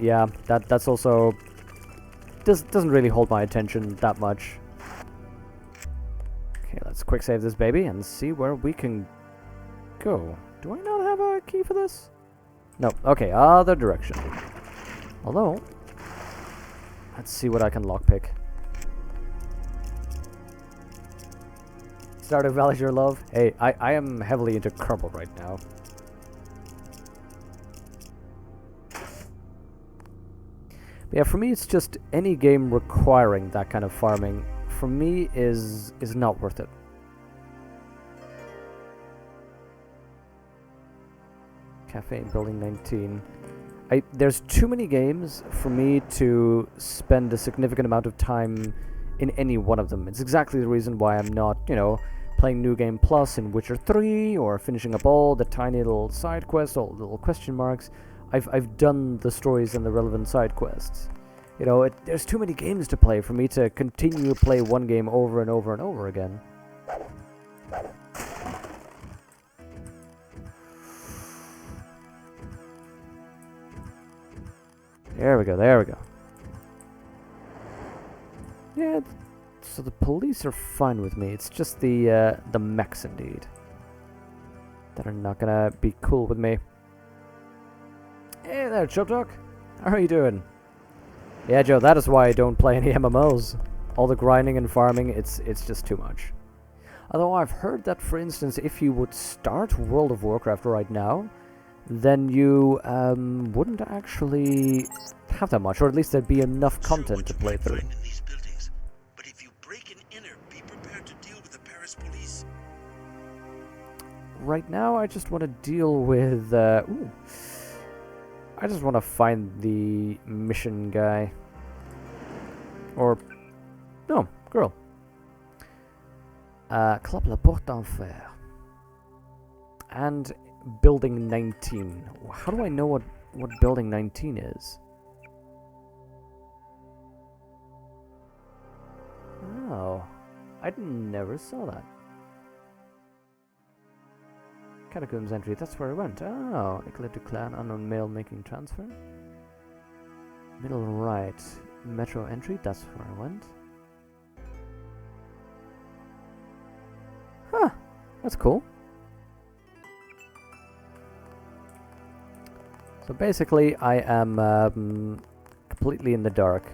yeah, that's also doesn't really hold my attention that much. Okay, let's quick save this baby and see where we can go. Do I not have a key for this? No. Okay, other direction. Although, let's see what I can lockpick. Stardew Valley's your love? Hey, I am heavily into Kerbal right now. But yeah, for me it's just any game requiring that kind of farming, for me, is not worth it. Cafe in Building 19. There's too many games for me to spend a significant amount of time in any one of them. It's exactly the reason why I'm not, you know, playing New Game Plus in Witcher 3, or finishing up all the tiny little side quests, all the little question marks. I've done the stories and the relevant side quests. You know, there's too many games to play for me to continue to play one game over and over and over again. There we go, there we go. Yeah, so the police are fine with me. It's just the mechs, indeed, that are not gonna be cool with me. Hey there, Chub Dog. How are you doing? Yeah, Joe, that is why I don't play any MMOs. All the grinding and farming, it's just too much. Although I've heard that, for instance, if you would start World of Warcraft right now, then you wouldn't actually have that much, or at least there'd be enough content to play through. But if you break and enter, be prepared to deal with the Paris police. Right now, I just want to deal with. I just want to find the mission guy. Or no, girl. Clap la porte d'enfer. And Building 19. How do I know what Building 19 is? Oh, I never saw that. Catacombs entry, that's where I went. Oh, Nicolette Duclan, unknown male making transfer. Middle right, metro entry, that's where I went. Huh, that's cool. So basically, I am completely in the dark.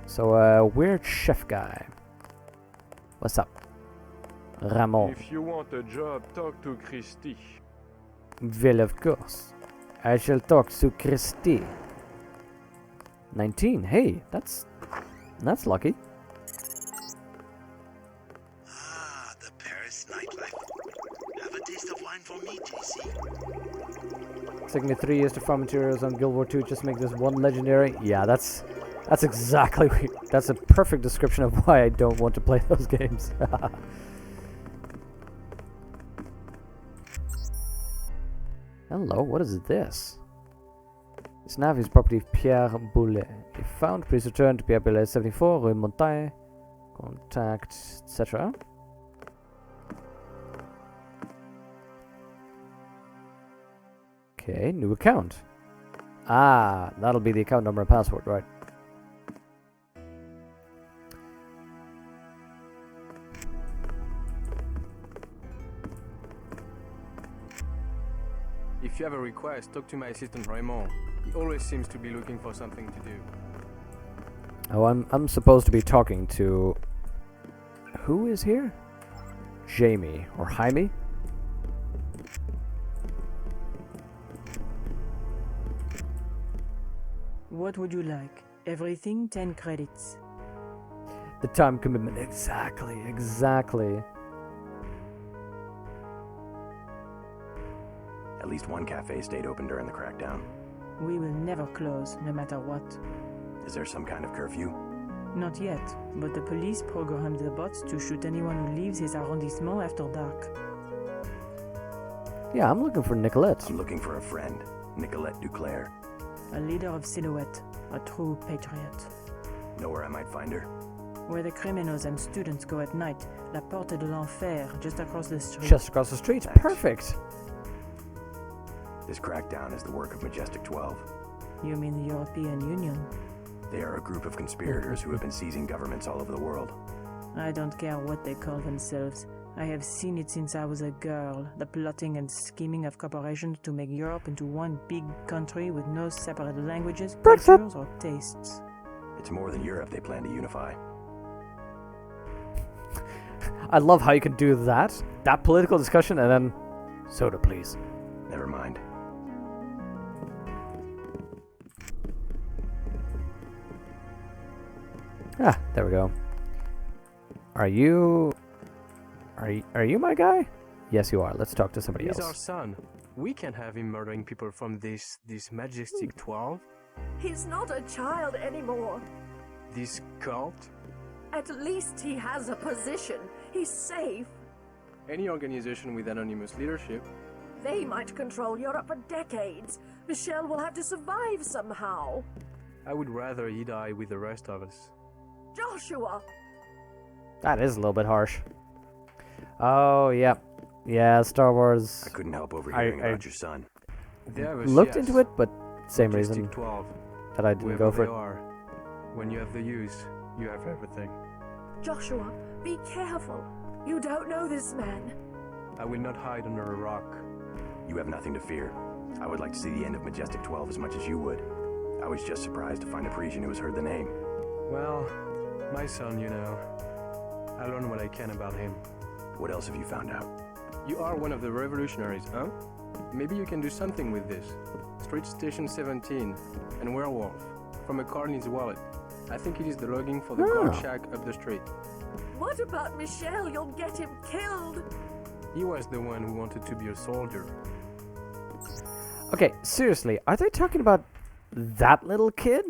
So, weird chef guy. What's up? Ramon. If you want a job, talk to Christy. Well, of course. I shall talk to Christy. 19. Hey, that's lucky. Ah, the Paris nightlife. Have a taste of wine for me, JC. It's taken me 3 years to farm materials on Guild War 2 just to make this one legendary. Yeah, that's exactly. That's a perfect description of why I don't want to play those games. Hello, what is this? This nav is property of Pierre Boulet. If found, please return to Pierre Boulet 74, Rue Montagne. Contact, etc. Okay, new account. Ah, that'll be the account number and password, right? If you have a request, talk to my assistant Raymond. He always seems to be looking for something to do. Oh, I'm supposed to be talking to... Who is here? Jamie, or Jaime? What would you like? Everything 10 credits. The time commitment, exactly. At least one cafe stayed open during the crackdown. We will never close, no matter what. Is there some kind of curfew? Not yet, but the police programmed the bots to shoot anyone who leaves his arrondissement after dark. Yeah, I'm looking for Nicolette. I'm looking for a friend, Nicolette Duclair. A leader of Silhouette, a true patriot. Know where I might find her? Where the criminals and students go at night, La Porte de l'Enfer, just across the street. Just across the street, Thanks. perfect. This crackdown is the work of Majestic 12. You mean the European Union? They are a group of conspirators who have been seizing governments all over the world. I don't care what they call themselves. I have seen it since I was a girl, the plotting and scheming of corporations to make Europe into one big country with no separate languages, Brexit. cultures, or tastes. It's more than Europe they plan to unify. I love how you can do that political discussion, and then soda, please. Never mind. Ah, there we go. Are you my guy? Yes, you are. Let's talk to somebody He's our else. son. We can't have him murdering people from this majestic 12. He's not a child anymore. This cult. At least he has a position. He's safe. Any organization with anonymous leadership. They might control Europe for decades. Michelle will have to survive somehow. I would rather he die with the rest of us. Joshua! That is a little bit harsh. Oh, yeah. Yeah, Star Wars. I couldn't help overhearing I about your son. They have us, Looked yes. into it, but same Majestic reason 12. that I didn't Whoever go for they it. are, when you have the use, you have everything. Joshua, be careful. You don't know this man. I will not hide under a rock. You have nothing to fear. I would like to see the end of Majestic 12 as much as you would. I was just surprised to find a Parisian who has heard the name. Well, my son, you know. I learn what I can about him. What else have you found out? You are one of the revolutionaries, huh? Maybe you can do something with this. Street Station 17 and Werewolf from a card in his wallet. I think it is the logging for the guard Oh. shack up the street. What about Michelle? You'll get him killed. He was the one who wanted to be a soldier. Okay, seriously, are they talking about that little kid?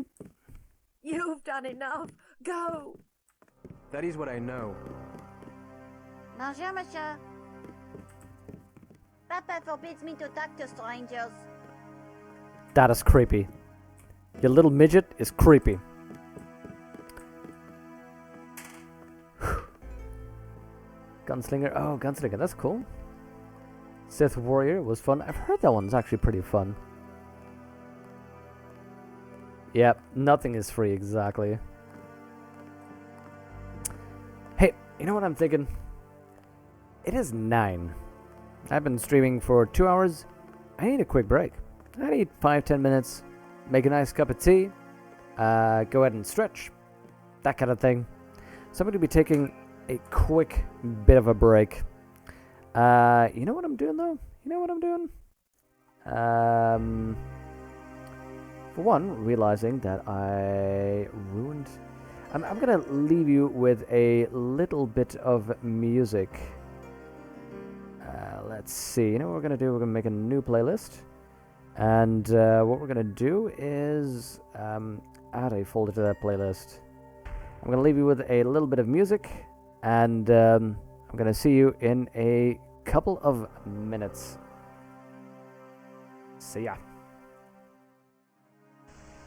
You've done enough. Go. That is what I know. Bonjour, monsieur. Papa forbids me to talk to strangers. That is creepy. Your little midget is creepy. Gunslinger. Oh, Gunslinger. That's cool. Sith Warrior was fun. I've heard that one's actually pretty fun. Yep, nothing is free, exactly. Hey, you know what I'm thinking? It is 9. I've been streaming for 2 hours. I need a quick break. I need 5-10 minutes. Make a nice cup of tea. Go ahead and stretch. That kind of thing. So I'm going to be taking a quick bit of a break. You know what I'm doing, though? You know what I'm doing? For one, realizing that I ruined... I'm going to leave you with a little bit of music. Let's see. You know what we're going to do? We're going to make a new playlist. And what we're going to do is add a folder to that playlist. I'm going to leave you with a little bit of music. And I'm going to see you in a couple of minutes. See ya.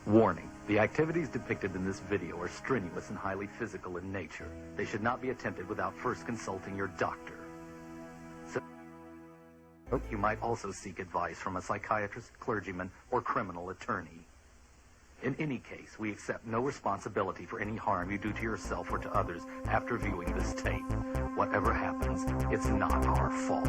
Warning. The activities depicted in this video are strenuous and highly physical in nature. They should not be attempted without first consulting your doctor. So, you might also seek advice from a psychiatrist, clergyman, or criminal attorney. In any case, we accept no responsibility for any harm you do to yourself or to others after viewing this tape. Whatever happens, it's not our fault.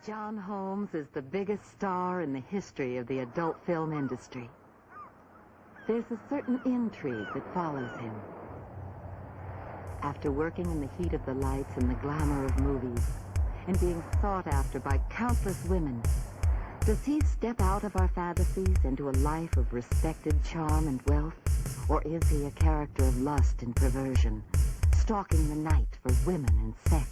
John Holmes is the biggest star in the history of the adult film industry. There's a certain intrigue that follows him. After working in the heat of the lights and the glamour of movies, and being sought after by countless women, does he step out of our fantasies into a life of respected charm and wealth? Or is he a character of lust and perversion, stalking the night for women and sex?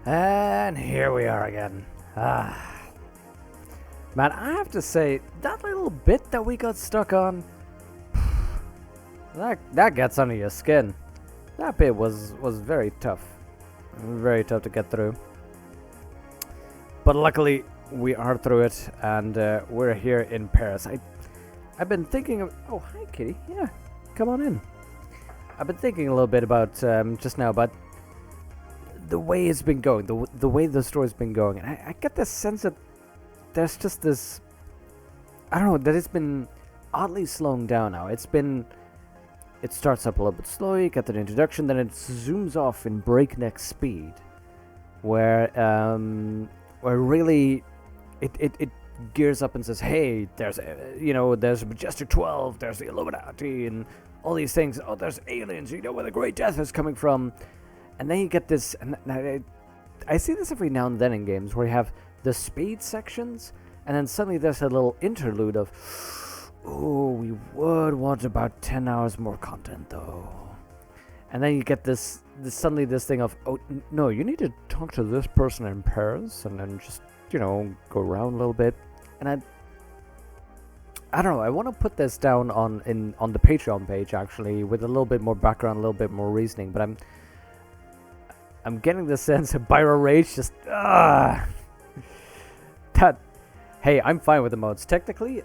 And here we are again. Man, I have to say, that little bit that we got stuck on, that gets under your skin. That bit was very tough. Very tough to get through. But luckily, we are through it, and we're here in Paris. I've been thinking of... Oh, hi, Kitty. Yeah, come on in. I've been thinking a little bit about, just now, about the way it's been going, the way the story's been going. And I get this sense that there's just this... I don't know, that it's been oddly slowing down now. It starts up a little bit slowly, you get the introduction, then it zooms off in breakneck speed. Where really it gears up and says, hey, there's Majestic 12, there's the Illuminati, and all these things. Oh, there's aliens, you know where the Great Death is coming from. And then you get this, and I see this every now and then in games, where you have the speed sections, and then suddenly there's a little interlude of, oh, we would want about 10 hours more content, though. And then you get this suddenly this thing of, oh, no, you need to talk to this person in Paris, and then just, go around a little bit. And I don't know, I want to put this down on the Patreon page, actually, with a little bit more background, a little bit more reasoning, but I'm getting the sense of Byro Rage just, hey, I'm fine with the modes. Technically,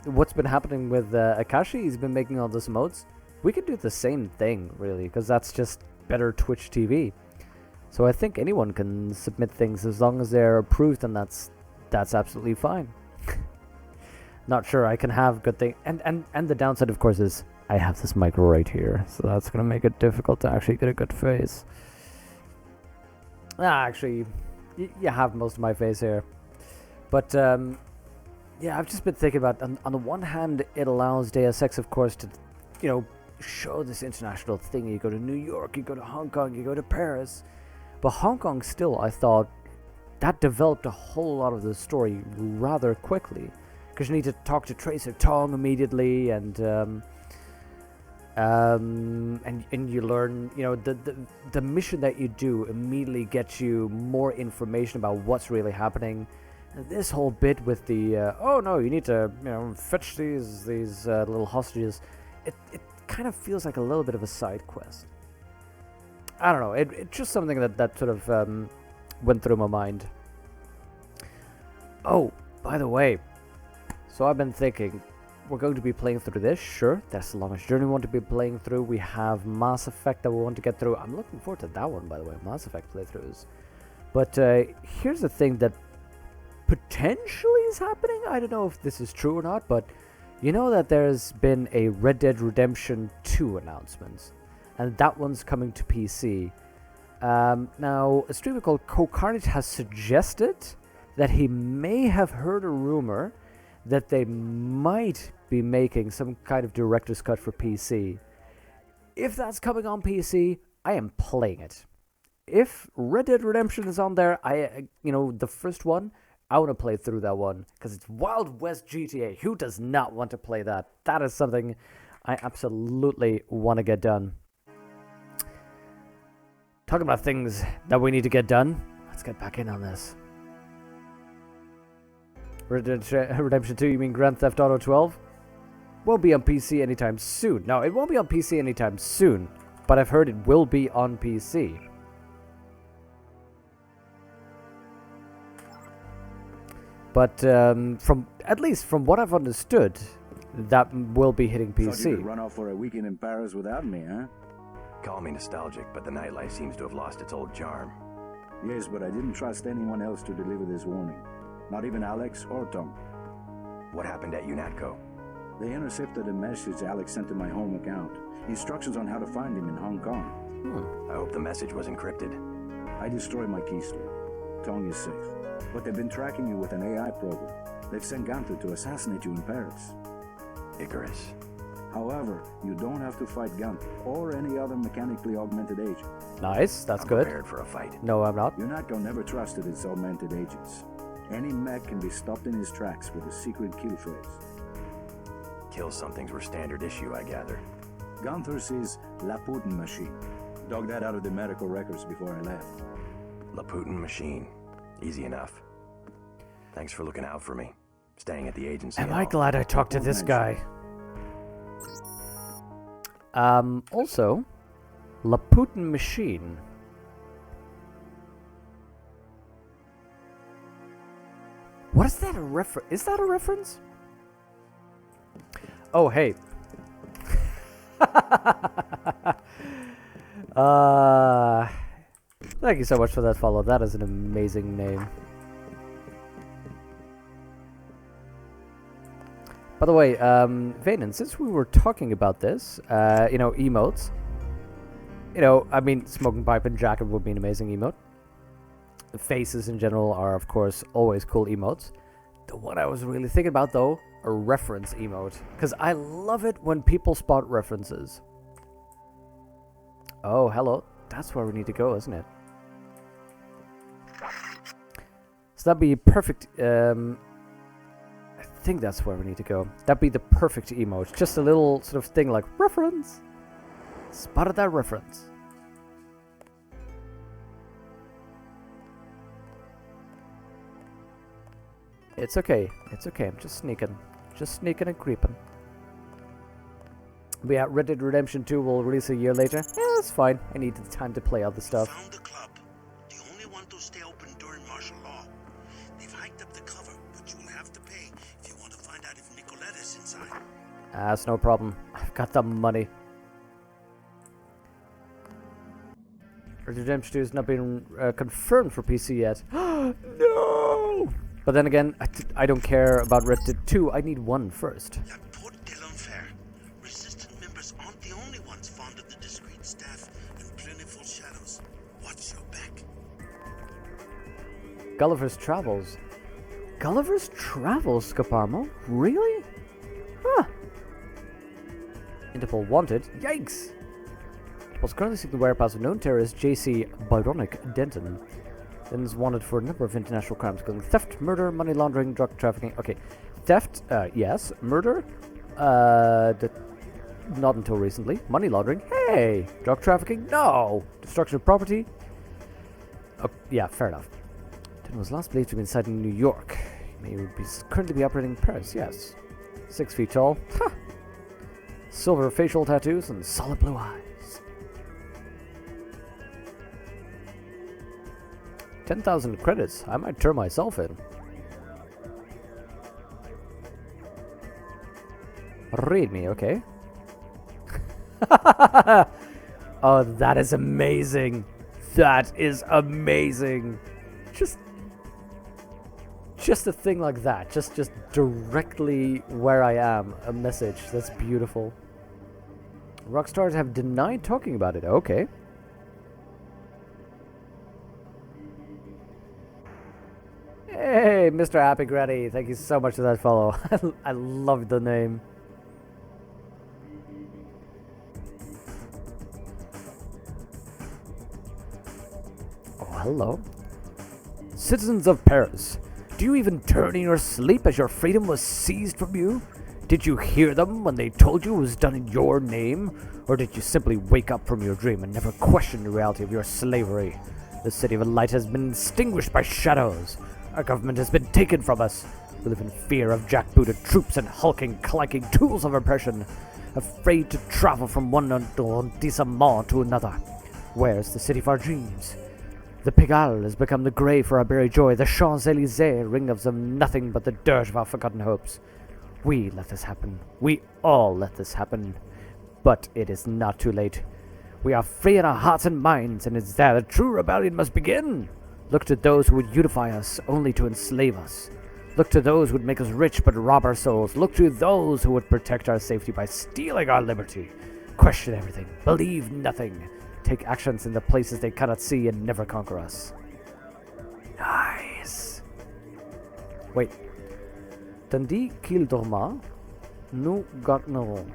what's been happening with Akashi, he's been making all those modes. We could do the same thing, really, because that's just better Twitch TV. So I think anyone can submit things as long as they're approved, and that's absolutely fine. Not sure I can have good thing, and the downside, of course, is I have this mic right here, so that's gonna make it difficult to actually get a good face. Actually, you have most of my face here. But, yeah, I've just been thinking about, on the one hand, it allows Deus Ex, of course, to, show this international thing. You go to New York, you go to Hong Kong, you go to Paris. But Hong Kong still, I thought, that developed a whole lot of the story rather quickly. Because you need to talk to Tracer Tong immediately, and you learn, the mission that you do immediately gets you more information about what's really happening. And this whole bit with the oh no, you need to fetch these little hostages, it kind of feels like a little bit of a side quest. I don't know, it's just something that sort of went through my mind. Oh, by the way, so I've been thinking, we're going to be playing through this, sure, that's the longest journey we want to be playing through. We have Mass Effect that we want to get through. I'm looking forward to that one, by the way, Mass Effect playthroughs. But here's the thing that potentially is happening. I don't know if this is true or not, but you know that there's been a Red Dead Redemption 2 announcement, and that one's coming to PC. Now, a streamer called Co Carnage has suggested that he may have heard a rumor that they might be making some kind of director's cut for PC. If that's coming on PC, I am playing it. If Red Dead Redemption is on there, the first one, I want to play through that one because it's Wild West GTA. Who does not want to play that? That is something I absolutely want to get done. Talking about things that we need to get done, let's get back in on this. Red Dead Redemption 2, you mean Grand Theft Auto 12? Won't be on PC anytime soon. No, it won't be on PC anytime soon, but I've heard it will be on PC. But at least from what I've understood, that will be hitting PC. Thought you could run off for a weekend in Paris without me, huh? Call me nostalgic, but the nightlife seems to have lost its old charm. Yes, but I didn't trust anyone else to deliver this warning. Not even Alex or Tom. What happened at UNATCO? They intercepted a message Alex sent to my home account. Instructions on how to find him in Hong Kong. I hope the message was encrypted. I destroyed my keystore. Tong is safe. But they've been tracking you with an AI program. They've sent Gunther to assassinate you in Paris. Icarus. However, you don't have to fight Gunther or any other mechanically augmented agent. Nice, that's I'm good. prepared for a fight. No, I'm not. UNATCO never trusted its augmented agents. Any mech can be stopped in his tracks with a secret kill phrase. Kill somethings were standard issue, I gather. Gunther's is La Putin machine. Dug that out of the medical records before I left. La Putin machine. Easy enough. Thanks for looking out for me. Staying at the agency. Am I glad I talked to this guy? Also, La Putin machine. What is that a reference? Is that a reference? Oh, hey. Thank you so much for that follow. That is an amazing name. By the way, Vaden, since we were talking about this, emotes, I mean, Smoking Pipe and Jacket would be an amazing emote. The faces in general are, of course, always cool emotes. The one I was really thinking about, though, a reference emote. Because I love it when people spot references. Oh, hello. That's where we need to go, isn't it? So that'd be perfect. I think that's where we need to go. That'd be the perfect emote. Just a little sort of thing like, reference. Spotted that reference. It's okay. It's okay. I'm just sneaking. Just sneaking and creeping. But yeah, Red Dead Redemption 2 will release a year later. Yeah, that's fine. I need the time to play other stuff. Found the club. The only one to stay open during martial law. They've hiked up the cover, but you will have to pay if you want to find out if Nicolette is inside. That's no problem. I've got the money. Red Dead Redemption 2 has not been confirmed for PC yet. No! But then again, I don't care about Red Dead 2. I need 1 first. La Porte de l'Enfer. Resistant members aren't the only ones fond of the discreet staff and plentiful shadows. Watch your back. Gulliver's Travels. Gulliver's Travels, Scaparmo? Really? Huh. Interpol wanted. Yikes! Was currently seeking the whereabouts of known terrorist J.C. Byronic Denton. Denton is wanted for a number of international crimes, including theft, murder, money laundering, drug trafficking. Okay, theft, yes. Murder, not until recently. Money laundering, hey. Drug trafficking, no. Destruction of property. Oh, yeah, fair enough. Denton was last believed to be inside in New York. He may currently be operating in Paris. Yes, 6 feet tall. Ha. Silver facial tattoos and solid blue eyes. 10,000 credits. I might turn myself in. Read me, okay? Oh, that is amazing. That is amazing. Just a thing like that. Just directly where I am. A message. That's beautiful. Rockstars have denied talking about it. Okay. Hey, Mr. Happy Granny, thank you so much for that follow. I love the name. Oh, hello. Citizens of Paris, do you even turn in your sleep as your freedom was seized from you? Did you hear them when they told you it was done in your name? Or did you simply wake up from your dream and never question the reality of your slavery? The City of Light has been extinguished by shadows. Our government has been taken from us. We live in fear of jackbooted troops and hulking, clanking tools of oppression, afraid to travel from one arrondissement to another. Where's the city of our dreams? The Pigalle has become the grave for our buried joy. The Champs-Élysées ring of nothing but the dirt of our forgotten hopes. We let this happen. We all let this happen. But it is not too late. We are free in our hearts and minds, and it's there the true rebellion must begin. Look to those who would unify us, only to enslave us. Look to those who would make us rich but rob our souls. Look to those who would protect our safety by stealing our liberty. Question everything. Believe nothing. Take actions in the places they cannot see and never conquer us. Nice. Wait. Tandis qu'il dorma, nous gagnerons.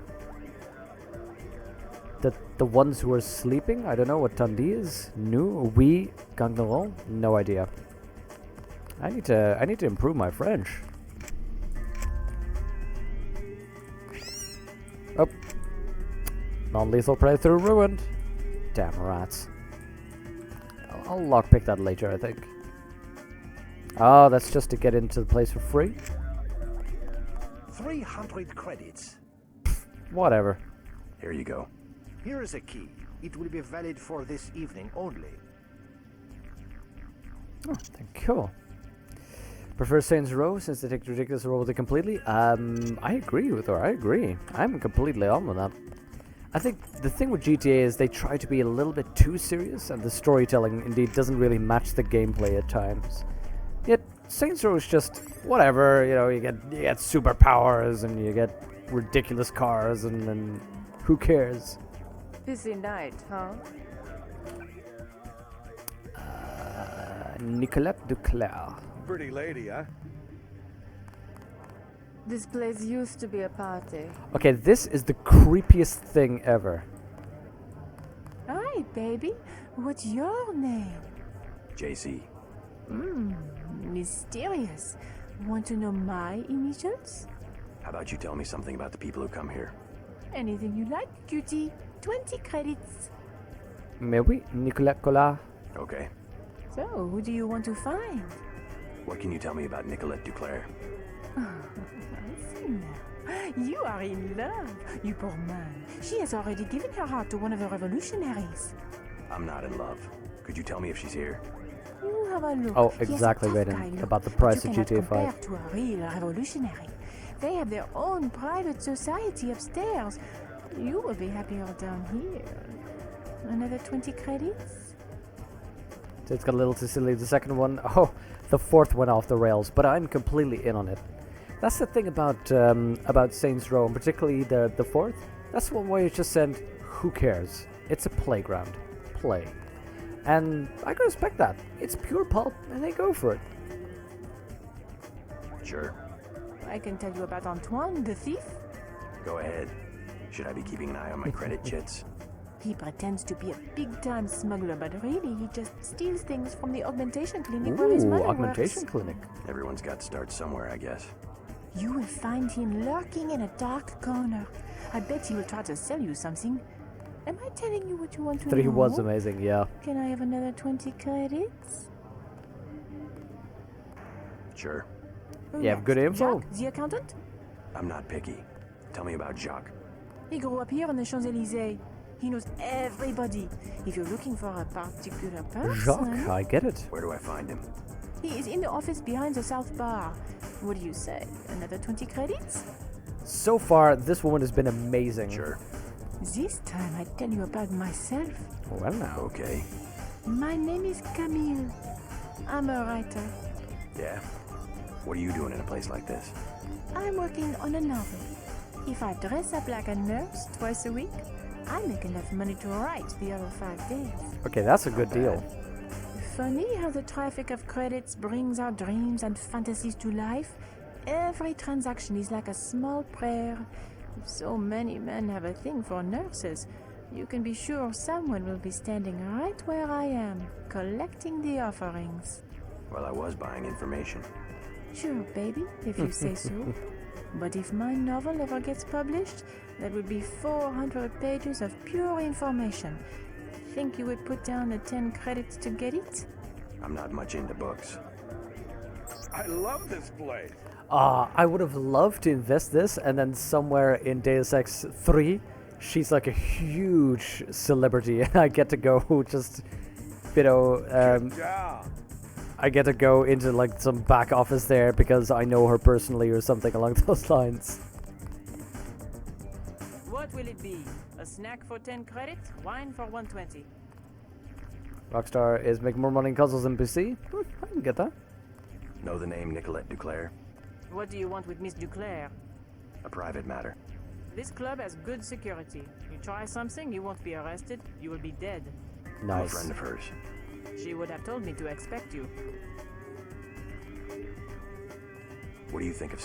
The ones who are sleeping? I don't know what Tandis is. Nous, we, gagnerons? No idea. I need to improve my French. Oh. Non-lethal playthrough ruined. Damn rats. I'll lockpick that later, I think. Oh, that's just to get into the place for free? 300 credits. Whatever. Here you go. Here is a key. It will be valid for this evening only. Oh, thank you. Prefer Saints Row since they take the ridiculous role with it completely? I agree with her. I agree. I'm completely on with that. I think the thing with GTA is they try to be a little bit too serious, and the storytelling indeed doesn't really match the gameplay at times. Yet Saints Row is just whatever. You know, you get superpowers and you get ridiculous cars, and who cares? Busy night, huh? Nicolette Duclair. Pretty lady, huh? This place used to be a party. Okay, this is the creepiest thing ever. Hi, baby. What's your name? JC. Mysterious. Want to know my initials? How about you tell me something about the people who come here? Anything you like, cutie. 20 credits. Mais oui, Nicolette Collard. Okay. So, who do you want to find? What can you tell me about Nicolette Duclair? I see now. You are in love, you poor man. She has already given her heart to one of the revolutionaries. I'm not in love. Could you tell me if she's here? You have a look. Oh, exactly, Raiden. About the price of GTA 5. Compared to a real revolutionary. They have their own private society upstairs. You will be happier down here. Another 20 credits? It's got a little too silly. The second one, oh, the fourth went off the rails, but I'm completely in on it. That's the thing about Saints Row, and particularly the fourth. That's one way you just said, who cares? It's a playground. Play. And I can respect that. It's pure pulp, and they go for it. Sure. I can tell you about Antoine, the thief. Go ahead. Should I be keeping an eye on my credit chits? He pretends to be a big-time smuggler, but really he just steals things from the augmentation clinic where his mother augmentation works. clinic. Everyone's got to start somewhere, I guess. You will find him lurking in a dark corner. I bet he will try to sell you something. Am I telling you what you want to know? 3 was amazing, yeah. Can I have another 20 credits? Sure. Who You have good next? info. Jacques, the accountant? I'm not picky. Tell me about Jacques. He grew up here on the Champs-Élysées. He knows everybody. If you're looking for a particular person... Jacques, I get it. Where do I find him? He is in the office behind the South Bar. What do you say? Another 20 credits? So far, this woman has been amazing. Sure. This time I tell you about myself. Well now. Okay. My name is Camille. I'm a writer. Yeah? What are you doing in a place like this? I'm working on a novel. If I dress up like a nurse twice a week, I make enough money to write the other 5 days. Okay, that's a good deal. funny how the traffic of credits brings our dreams and fantasies to life? Every transaction is like a small prayer. If so many men have a thing for nurses, you can be sure someone will be standing right where I am, collecting the offerings. Well, I was buying information. Sure, baby, if you say so. But if my novel ever gets published, there will be 400 pages of pure information. Think you would put down the 10 credits to get it? I'm not much into books. I love this place. I would have loved to invest this, and then somewhere in Deus Ex 3, she's like a huge celebrity, and I get to go just, I get to go into like some back office there because I know her personally or something along those lines. What will it be? A snack for 10 credits? Wine for 120. Rockstar is making more money in consoles than PC. I can get that. Know the name Nicolette Duclair? What do you want with Miss Duclair? A private matter. This club has good security. You try something, you won't be arrested. You will be dead. I'm a friend of hers. She would have told me to expect you. What do you think of